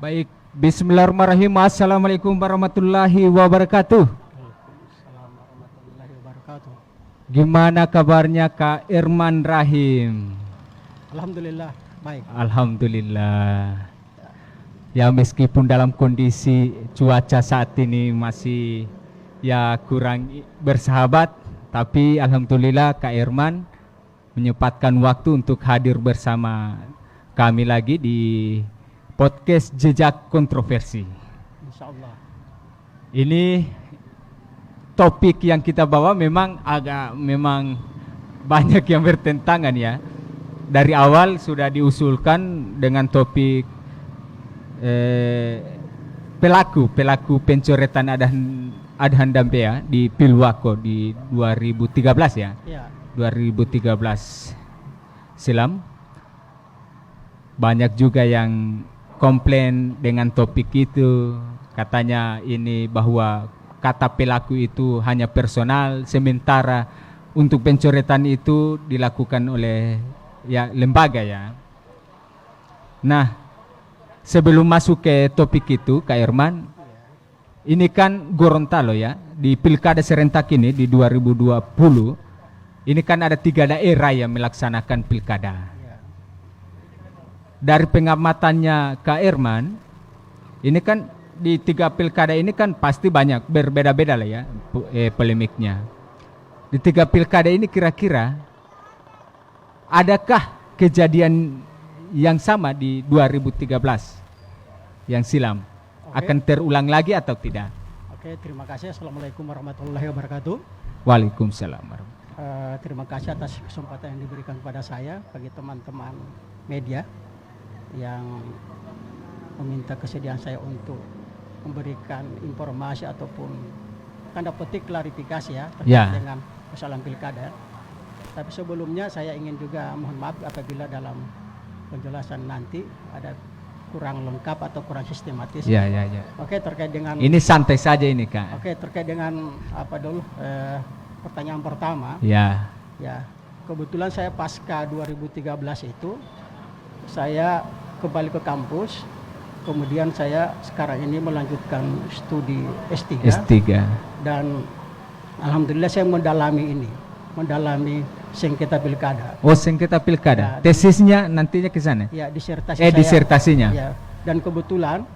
Baik, bismillahirrahmanirrahim. Assalamualaikum warahmatullahi wabarakatuh. Waalaikumsalam warahmatullahi wabarakatuh. Gimana kabarnya Kak Irman Rahim? Alhamdulillah, baik. Alhamdulillah. Ya meskipun dalam kondisi cuaca saat ini masih ya kurang bersahabat, tapi alhamdulillah Kak Irman menyempatkan waktu untuk hadir bersama kami lagi di podcast Jejak Kontroversi. Insya Allah. Ini topik yang kita bawa memang banyak yang bertentangan ya. Dari awal sudah diusulkan dengan topik pelaku pencoretan Adhan Dampea di Pilwako di 2013 ya. Ya. 2013 silam. Banyak juga yang komplain dengan topik itu, katanya ini bahwa kata pelaku itu hanya personal, sementara untuk pencoretan itu dilakukan oleh ya lembaga ya. Nah, sebelum masuk ke topik itu Kak Irman, ini kan Gorontalo ya, di Pilkada serentak ini di 2020, ini kan ada 3 daerah yang melaksanakan pilkada. Dari pengamatannya Kak Irman, ini kan di 3 pilkada ini kan pasti banyak berbeda-beda lah ya polemiknya. Di 3 pilkada ini kira-kira adakah kejadian yang sama di 2013 yang silam? Akan terulang lagi atau tidak? Oke, terima kasih. Assalamualaikum warahmatullahi wabarakatuh. Waalaikumsalam. Terima kasih atas kesempatan yang diberikan kepada saya bagi teman-teman media yang meminta kesediaan saya untuk memberikan informasi ataupun tanda petik klarifikasi ya terkait dengan persoalan pilkada. Tapi sebelumnya saya ingin juga mohon maaf apabila dalam penjelasan nanti ada kurang lengkap atau kurang sistematis. Ya. Oke, terkait dengan ini santai saja ini Kak. Oke, terkait dengan apa dulu pertanyaan pertama. Ya. Ya, kebetulan saya pasca 2013 itu saya kembali ke kampus, kemudian saya sekarang ini melanjutkan studi S3. Dan alhamdulillah saya mendalami sengketa pilkada. Oh, sengketa pilkada. Ya, tesisnya nantinya ke sana? Ya, disertasi disertasinya. Ya, dan kebetulan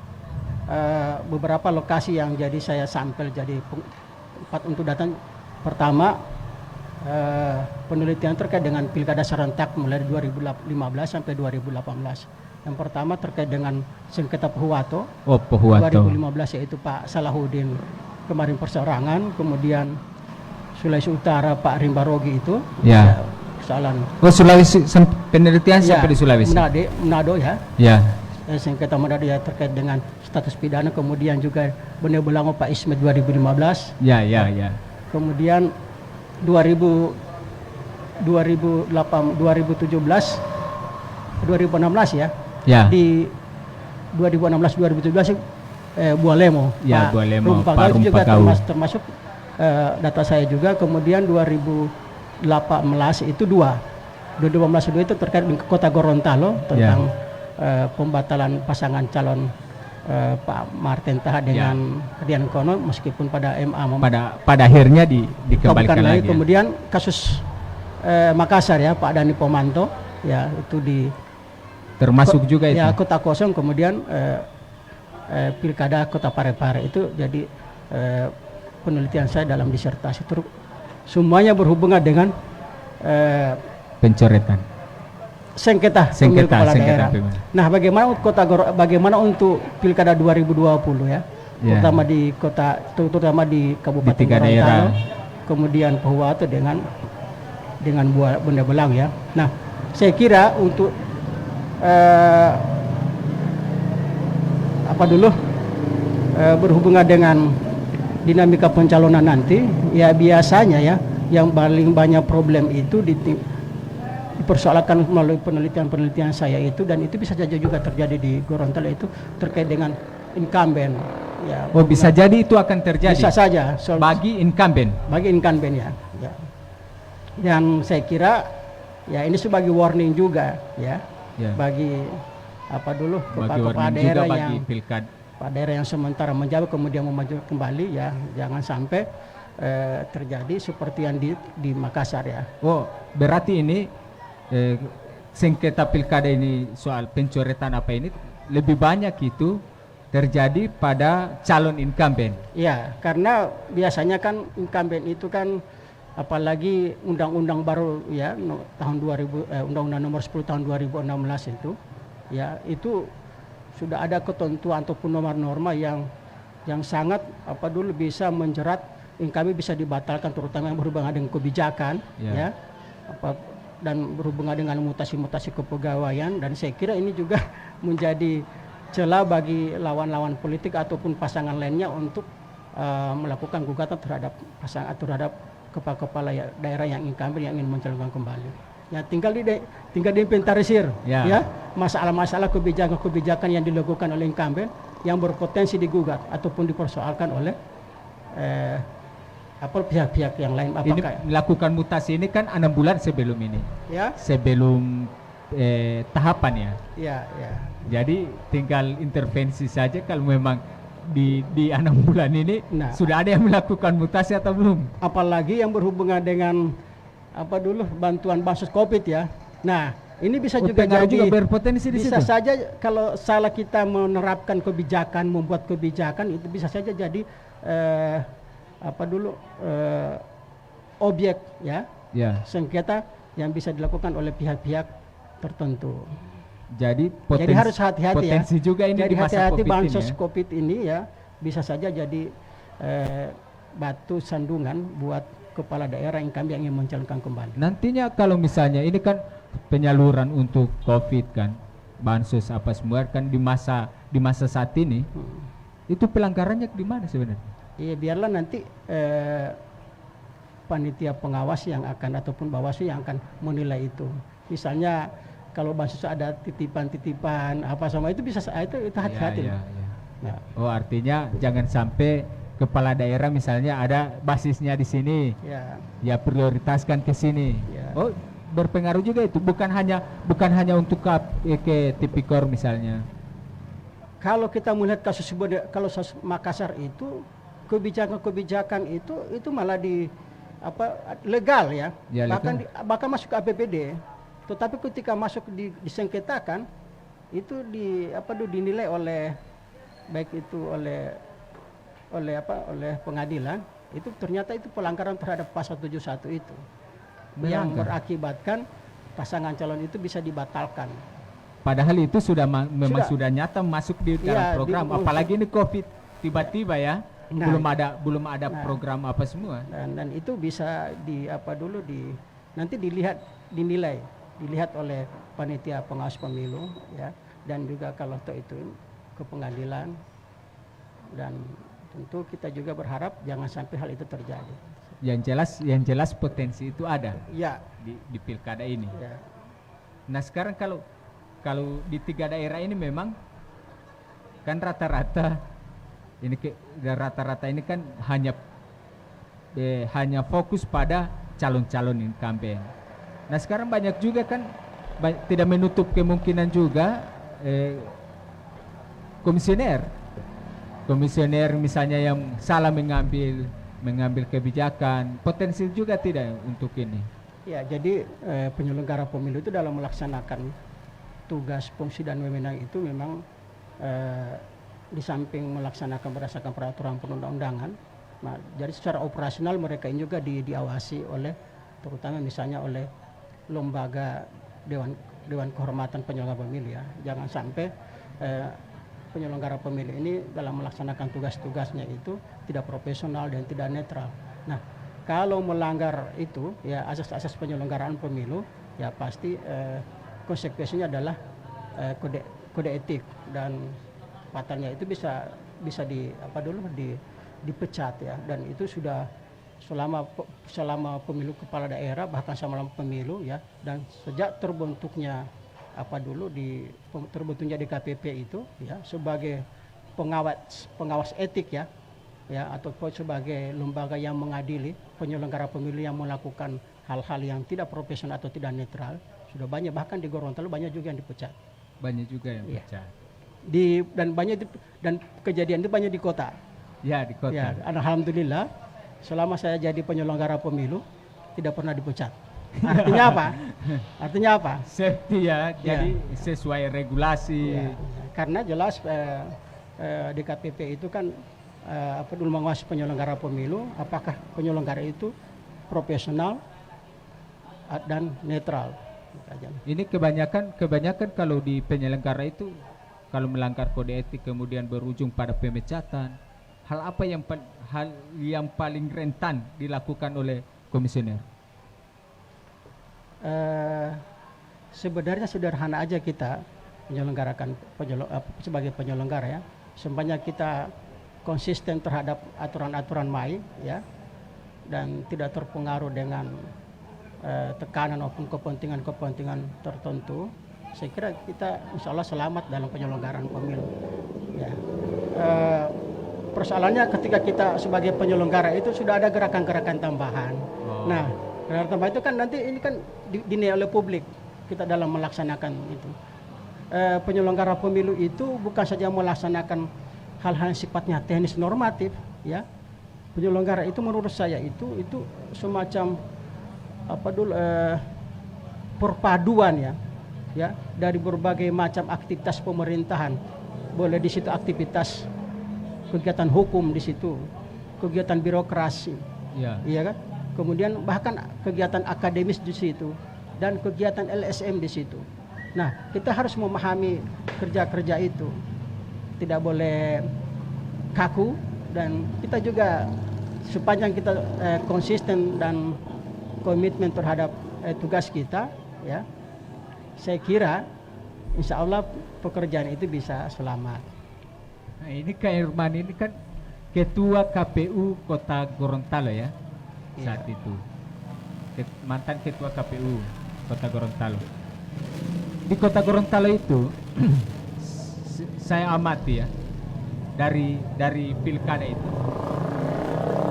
beberapa lokasi yang jadi saya sampel jadi tempat untuk datang. Pertama, penelitian terkait dengan pilkada serentak mulai 2015 sampai 2018. Yang pertama terkait dengan sengketa Pohuwato. Oh, Pohuwato. 2015 yaitu Pak Salahuddin kemarin perseorangan, kemudian Sulawesi Utara Pak Rimbarogi itu. Ya. Persoalan. Oh, Sulawesi penelitian ya, sampai di Sulawesi. Manado ya. Ya. Sengketa Manado ya terkait dengan status pidana, kemudian juga Bene Belango Pak Ismet 2015. Ya. Kemudian 2017 2016 ya. Di 2016-2017 Bualemo. Ya, Bualemo. Pak itu juga termasuk data saya juga. Kemudian 2018 itu 2018 itu terkait dengan Kota Gorontalo tentang pembatalan pasangan calon Pak Martin Taha dengan Rian Kono, meskipun pada MA pada akhirnya dikembalikan lagi. Kemudian kasus Makassar ya Pak Dani Pomanto ya itu termasuk juga itu. Ya, kota kosong, kemudian pilkada Kota Parepare itu jadi penelitian saya dalam disertasi. Semuanya berhubungan dengan pencoretan. Sengketa kepala daerah. Nah, bagaimana untuk pilkada 2020 ya? Terutama di terutama di Kabupaten Gorontalo, kemudian Pohuwato dengan Benda Belang ya. Nah, saya kira untuk berhubungan dengan dinamika pencalonan nanti ya, biasanya ya yang paling banyak problem itu dipersoalkan melalui penelitian saya itu, dan itu bisa saja juga terjadi di Gorontalo itu terkait dengan incumbent ya. Oh, bisa jadi itu akan terjadi. Bisa saja bagi incumbent ya. Dan saya kira ya ini sebagai warning juga ya. Bagi apa dulu Bagi kepala warning juga daerah bagi yang pilkada. Pak daerah yang sementara menjabat kemudian mau maju kembali ya, jangan sampai terjadi seperti yang di Makassar ya. Oh, berarti ini sengketa pilkada ini soal pencoretan apa ini lebih banyak itu terjadi pada calon incumbent. Ya, karena biasanya kan incumbent itu kan apalagi undang-undang baru ya tahun 2000 undang-undang nomor 10 tahun 2016 itu ya itu sudah ada ketentuan ataupun norma-norma yang sangat apa dulu bisa menjerat kami bisa dibatalkan terutama yang berhubungan dengan kebijakan ya apa dan berhubungan dengan mutasi-mutasi kepegawaian, dan saya kira ini juga menjadi celah bagi lawan-lawan politik ataupun pasangan lainnya untuk melakukan gugatan terhadap pasangan terhadap kepala-kepala daerah yang incumbent yang ingin mencalonkan kembali. Ya tinggal diinventarisir ya masalah-masalah kebijakan yang dilakukan oleh incumbent yang berpotensi digugat ataupun dipersoalkan oleh pihak-pihak yang lain. Ini melakukan mutasi ini kan 6 bulan sebelum ini. Ya. Sebelum tahapan ya. Ya, ya. Jadi tinggal intervensi saja kalau memang di 6 bulan ini sudah ada yang melakukan mutasi atau belum. Apalagi yang berhubungan dengan bantuan bansos COVID ya. Nah, ini bisa juga berpotensi di situ. Bisa saja kalau salah kita menerapkan kebijakan, membuat kebijakan itu bisa saja jadi objek ya sengketa yang bisa dilakukan oleh pihak-pihak tertentu. Jadi harus hati-hati potensi ya. juga ini jadi di masa hati-hati COVID bansos ini ya. COVID ini ya bisa saja jadi batu sandungan buat kepala daerah yang kami ingin mencalonkan kembali. Nantinya kalau misalnya ini kan penyaluran untuk COVID kan, bansos apa semua kan di masa saat ini, itu pelanggarannya di mana sebenarnya? Iya biarlah nanti panitia pengawas yang akan ataupun Bawaslu yang akan menilai itu. Misalnya kalau bansos ada titipan-titipan apa sama itu bisa itu hati-hati. Ya. Oh artinya jangan sampai kepala daerah misalnya ada basisnya di sini, ya prioritaskan ke sini. Oh berpengaruh juga itu, bukan hanya untuk ke Tipikor misalnya. Kalau kita melihat kasus Makassar itu kebijakan itu malah legal ya, bahkan masuk ke APBD. Tetapi ketika masuk disengketakan itu dinilai oleh baik itu oleh pengadilan itu ternyata itu pelanggaran terhadap pasal 71 itu yang berakibatkan pasangan calon itu bisa dibatalkan. Padahal itu memang sudah nyata masuk di dalam program, apalagi ini COVID tiba-tiba ya. Belum ada program apa semua. Dan itu bisa nanti dilihat oleh panitia pengawas pemilu ya, dan juga kalau itu ke pengadilan, dan tentu kita juga berharap jangan sampai hal itu terjadi. Yang jelas potensi itu ada ya di pilkada ini. Ya. Nah sekarang kalau di 3 daerah ini memang kan rata-rata ini kan hanya fokus pada calon-calon incumbent. Nah sekarang banyak juga kan tidak menutup kemungkinan juga komisioner misalnya yang salah mengambil kebijakan, potensi juga tidak untuk ini. Ya, jadi penyelenggara pemilu itu dalam melaksanakan tugas, fungsi dan wewenang itu memang di samping melaksanakan berdasarkan peraturan perundang-undangan, jadi secara operasional mereka ini juga diawasi oleh terutama misalnya oleh lembaga Dewan Kehormatan Penyelenggara Pemilu ya. Jangan sampai penyelenggara pemilu ini dalam melaksanakan tugas-tugasnya itu tidak profesional dan tidak netral. Nah, kalau melanggar itu ya asas-asas penyelenggaraan pemilu ya pasti konsekuensinya adalah kode etik, dan fatalnya itu bisa dipecat ya, dan itu sudah selama pemilu kepala daerah, bahkan selama pemilu ya, dan sejak terbentuknya terbentuknya DKPP itu ya sebagai pengawas etik ya atau sebagai lembaga yang mengadili penyelenggara pemilu yang melakukan hal-hal yang tidak profesional atau tidak netral, sudah banyak, bahkan di Gorontalo banyak juga yang dipecat. Banyak juga yang Iya. pecat. Dan kejadian itu banyak di kota. Ya, di kota. Ya, alhamdulillah selama saya jadi penyelenggara pemilu tidak pernah dipecat. Artinya apa? Artinya apa? Safety ya, jadi sesuai regulasi. Ya, karena jelas DKPP itu kan dulu mengawasi penyelenggara pemilu, apakah penyelenggara itu profesional dan netral. Ini kebanyakan kalau di penyelenggara itu kalau melanggar kode etik kemudian berujung pada pemecatan, hal apa hal yang paling rentan dilakukan oleh komisioner? Sebenarnya sederhana aja kita menyelenggarakan sebagai penyelenggara ya. Sepanjang kita konsisten terhadap aturan-aturan main ya, dan tidak terpengaruh dengan tekanan maupun kepentingan-kepentingan tertentu, saya kira kita insya Allah selamat dalam penyelenggaraan pemilu. Ya. Persoalannya ketika kita sebagai penyelenggara itu sudah ada gerakan-gerakan tambahan. Nah, gerakan tambahan itu kan nanti ini kan dinilai oleh publik kita dalam melaksanakan itu. Penyelenggara pemilu itu bukan saja melaksanakan hal-hal yang sifatnya teknis normatif, ya. Penyelenggara itu menurut saya itu semacam perpaduan ya dari berbagai macam aktivitas pemerintahan. Boleh di situ aktivitas kegiatan hukum di situ, kegiatan birokrasi, iya kan? Kemudian bahkan kegiatan akademis di situ dan kegiatan LSM di situ. Nah, kita harus memahami kerja-kerja itu, tidak boleh kaku, dan kita juga sepanjang kita konsisten dan komitmen terhadap tugas kita, ya, saya kira insya Allah pekerjaan itu bisa selamat. Nah, ini Kak Irman ini kan Ketua KPU Kota Gorontalo ya, saat itu mantan Ketua KPU Kota Gorontalo. Di Kota Gorontalo itu saya amati ya, dari pilkada itu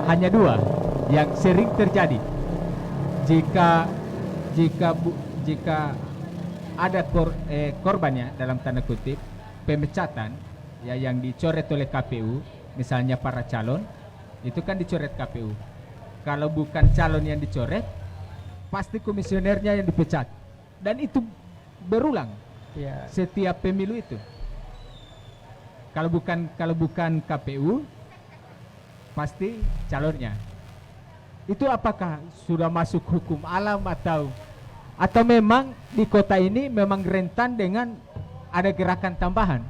hanya dua yang sering terjadi. Jika ada korbannya dalam tanda kutip pemecatan ya yang dicoret oleh KPU, misalnya para calon itu kan dicoret KPU. Kalau bukan calon yang dicoret, pasti komisionernya yang dipecat, dan itu berulang setiap pemilu itu. Kalau bukan KPU, pasti calonnya. Itu apakah sudah masuk hukum alam atau memang di kota ini memang rentan dengan ada gerakan tambahan?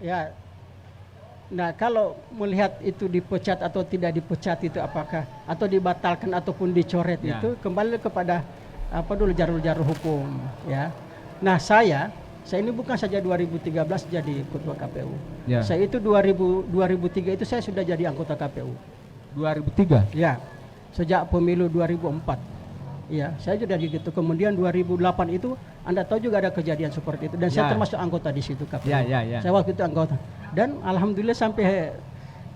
Ya, nah kalau melihat itu dipecat atau tidak dipecat itu apakah atau dibatalkan ataupun dicoret itu kembali kepada jalur-jalur hukum ya. Nah saya ini bukan saja 2013 jadi ketua KPU. Saya itu 2003 itu saya sudah jadi anggota KPU. 2003? Ya, sejak pemilu 2004. Ya, saya sudah gitu. Kemudian 2008 itu Anda tahu juga ada kejadian seperti itu, dan saya termasuk anggota di situ KPU. Saya waktu itu anggota, dan alhamdulillah sampai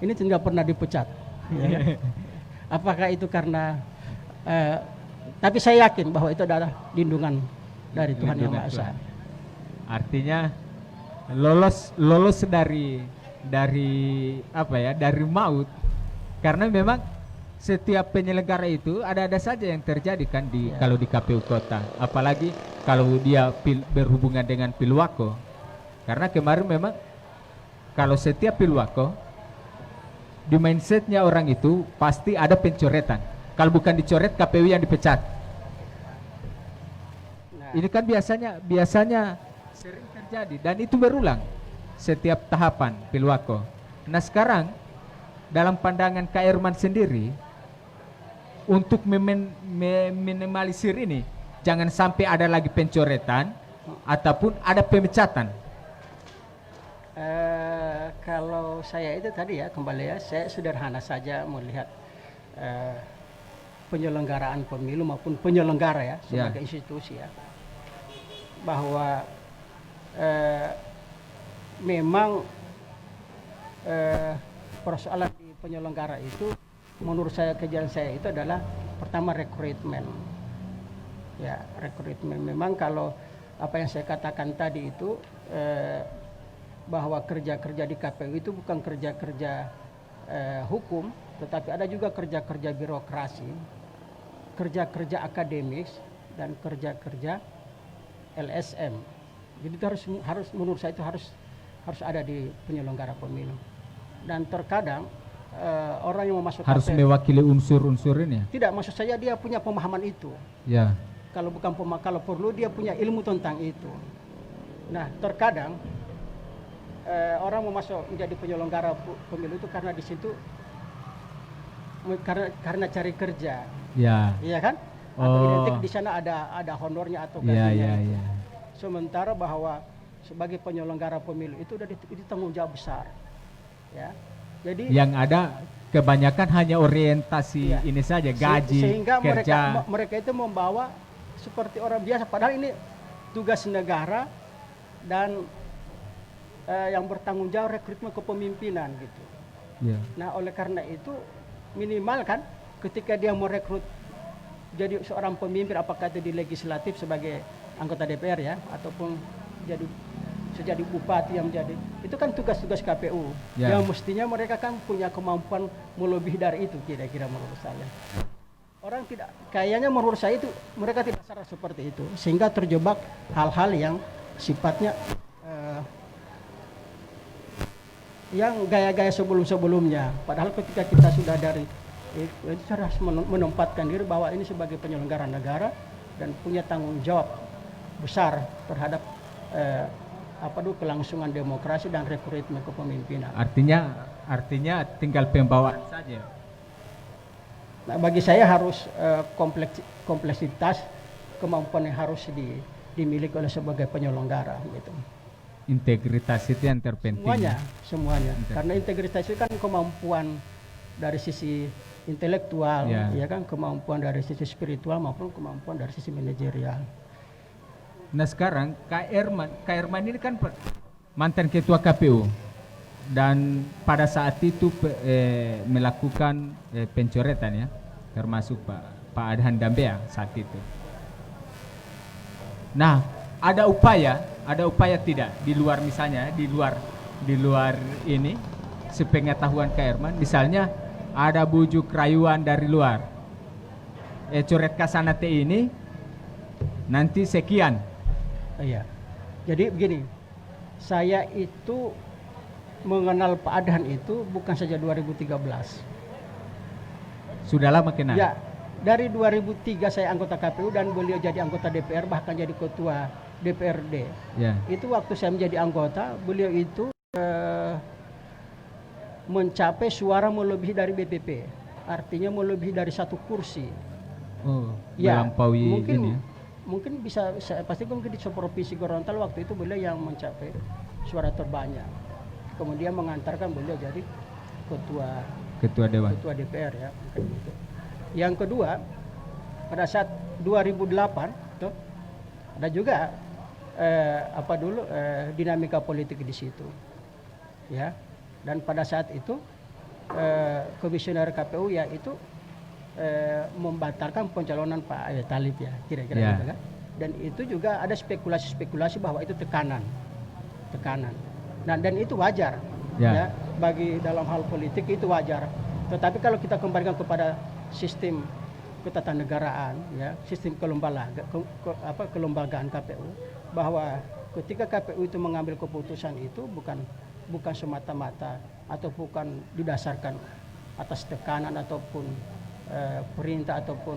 ini tidak pernah dipecat. Ya. Apakah itu karena tapi saya yakin bahwa itu adalah lindungan dari Tuhan Yang Maha Esa. Artinya lolos dari maut. Karena memang setiap penyelenggara itu ada saja yang terjadi kan kalau di KPU kota, apalagi kalau dia berhubungan dengan Pilwako. Karena kemarin memang kalau setiap Pilwako di mindsetnya orang itu pasti ada pencoretan. Kalau bukan dicoret, KPU yang dipecat. Nah, ini kan biasanya sering terjadi dan itu berulang setiap tahapan Pilwako. Nah sekarang dalam pandangan Kak Irman sendiri, untuk meminimalisir ini, jangan sampai ada lagi pencoretan ataupun ada pemecatan. Kalau saya itu tadi ya, kembali ya, saya sederhana saja melihat penyelenggaraan pemilu maupun penyelenggara ya sebagai institusi ya, bahwa memang persoalan di penyelenggara itu menurut saya, kejadian saya itu adalah pertama rekrutmen. Ya, rekrutmen memang kalau apa yang saya katakan tadi itu bahwa kerja-kerja di KPU itu bukan kerja-kerja hukum, tetapi ada juga kerja-kerja birokrasi, kerja-kerja akademis, dan kerja-kerja LSM. Jadi itu harus menurut saya itu harus ada di penyelenggara pemilu. Dan terkadang orang yang mau masuk harus KPU mewakili unsur-unsur ini. tidak, maksud saya dia punya pemahaman itu. Ya. Kalau bukan kalau perlu dia punya ilmu tentang itu. Nah, terkadang orang mau masuk menjadi penyelenggara pemilu itu karena di situ karena cari kerja. Ya. Iya kan? Atau identik di sana ada honornya atau gajinya. Ya. Sementara bahwa sebagai penyelenggara pemilu itu udah tanggung jawab besar. Ya. Jadi yang ada kebanyakan hanya orientasi ini saja, gaji, sehingga kerja. mereka itu membawa seperti orang biasa, padahal ini tugas negara dan yang bertanggung jawab rekrutmen kepemimpinan gitu. Ya. Nah, oleh karena itu minimal kan ketika dia mau rekrut jadi seorang pemimpin, apakah itu di legislatif sebagai anggota DPR ya, ataupun jadi bupati yang menjadi, itu kan tugas-tugas KPU. Ya. Yang mestinya mereka kan punya kemampuan melebihi dari itu, kira-kira menurut saya. Orang tidak, kayaknya menurut saya itu mereka tidak sadar seperti itu, sehingga terjebak hal-hal yang sifatnya yang gaya-gaya sebelum-sebelumnya. Padahal ketika kita sudah dari itu harus menempatkan diri bahwa ini sebagai penyelenggara negara dan punya tanggung jawab besar terhadap kelangsungan demokrasi dan rekrutmen kepemimpinan. Artinya tinggal pembawaan saja. Nah, bagi saya harus kompleksitas kemampuan yang harus dimiliki oleh sebagai penyelenggara gitu. Integritas itu yang terpenting. Semuanya. Karena integritas itu kan kemampuan dari sisi intelektual, ya kan, kemampuan dari sisi spiritual maupun kemampuan dari sisi manajerial. Nah sekarang Kak Herman ini kan mantan ketua KPU dan pada saat itu melakukan pencoretan ya, termasuk Pak Adhan Dambea saat itu. Nah, ada upaya tidak di luar, misalnya di luar ini sepengetahuan Kak Herman, misalnya ada bujuk rayuan dari luar, coret kasanate ini nanti sekian. Iya. Jadi begini, saya itu mengenal Pak Adhan itu bukan saja 2013. Sudah lama kenal? Ya, dari 2003 saya anggota KPU dan beliau jadi anggota DPR, bahkan jadi ketua DPRD. Ya. Itu waktu saya menjadi anggota, beliau itu mencapai suara melebihi dari BPP. Artinya melebihi dari 1 kursi. Oh, ya, melampaui ini ya? Mungkin bisa, pasti mungkin di Provinsi Gorontalo waktu itu beliau yang mencapai suara terbanyak. Kemudian mengantarkan beliau jadi ketua DPR ya. Gitu. Yang kedua, pada saat 2008 tuh, ada juga dinamika politik di situ. Ya. Dan pada saat itu komisioner KPU ya itu membatalkan pencalonan Pak Ayat Talib ya, kira-kira gitu kan. Dan itu juga ada spekulasi-spekulasi bahwa itu tekanan. Nah, dan itu wajar ya, bagi dalam hal politik itu wajar. Tetapi kalau kita kembalikan kepada sistem ketatanegaraan ya, sistem kelembagaan KPU, bahwa ketika KPU itu mengambil keputusan itu bukan semata-mata atau bukan didasarkan atas tekanan ataupun perintah ataupun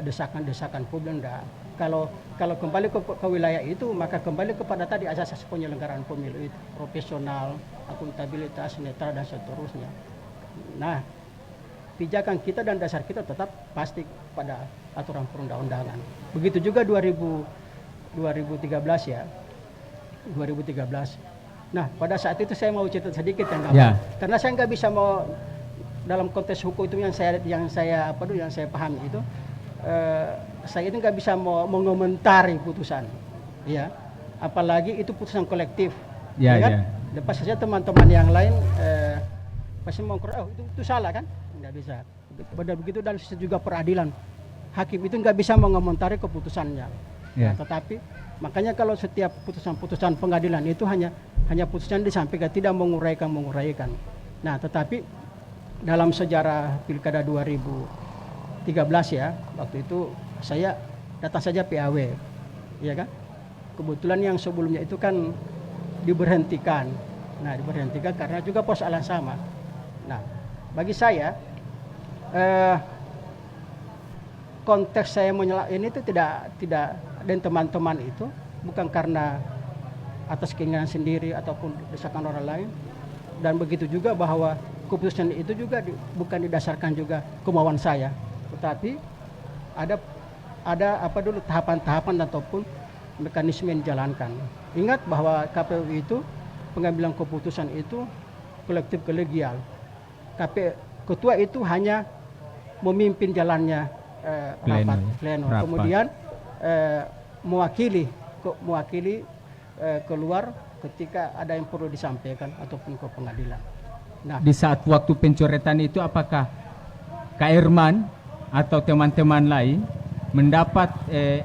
desakan-desakan publik. Enggak. Kalau kembali ke wilayah itu, maka kembali kepada tadi asas penyelenggaraan pemilu itu, profesional, akuntabilitas, netral dan seterusnya. Nah, pijakan kita dan dasar kita tetap pasti pada aturan perundang-undangan. Begitu juga 2013 ya. 2013. Nah, pada saat itu saya mau cerita sedikit karena saya nggak bisa mau dalam konteks hukum itu yang saya pahami itu, saya itu nggak bisa mau mengomentari putusan, ya, apalagi itu putusan kolektif, ya kan? Lepas saja teman-teman yang lain pasti mau itu salah kan, nggak bisa. Begitu dan juga peradilan, hakim itu nggak bisa mengomentari keputusannya. Ya. Nah, tetapi makanya kalau setiap putusan-putusan pengadilan itu hanya putusan disampaikan, tidak menguraikan. Nah, tetapi dalam sejarah Pilkada 2013 ya, waktu itu saya datang saja PAW, ya kan? Kebetulan yang sebelumnya itu kan diberhentikan. Nah, diberhentikan karena juga persoalan sama. Nah, bagi saya konteks saya ini itu tidak dan teman-teman itu bukan karena atas keinginan sendiri ataupun desakan orang lain, dan begitu juga bahwa keputusan itu juga bukan didasarkan juga kemauan saya, tetapi ada apa dulu tahapan-tahapan ataupun mekanisme yang dijalankan. Ingat bahwa KPU itu pengambilan keputusan itu kolektif kolegial. Ketua itu hanya memimpin jalannya pleno. Kemudian mewakili keluar ketika ada yang perlu disampaikan ataupun ke pengadilan. Nah, di saat waktu pencoretan itu apakah Kak Irman atau teman-teman lain mendapat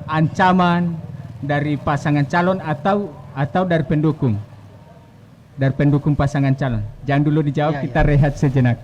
ancaman dari pasangan calon atau dari pendukung pasangan calon? Jangan dulu dijawab, Ya, kita rehat sejenak.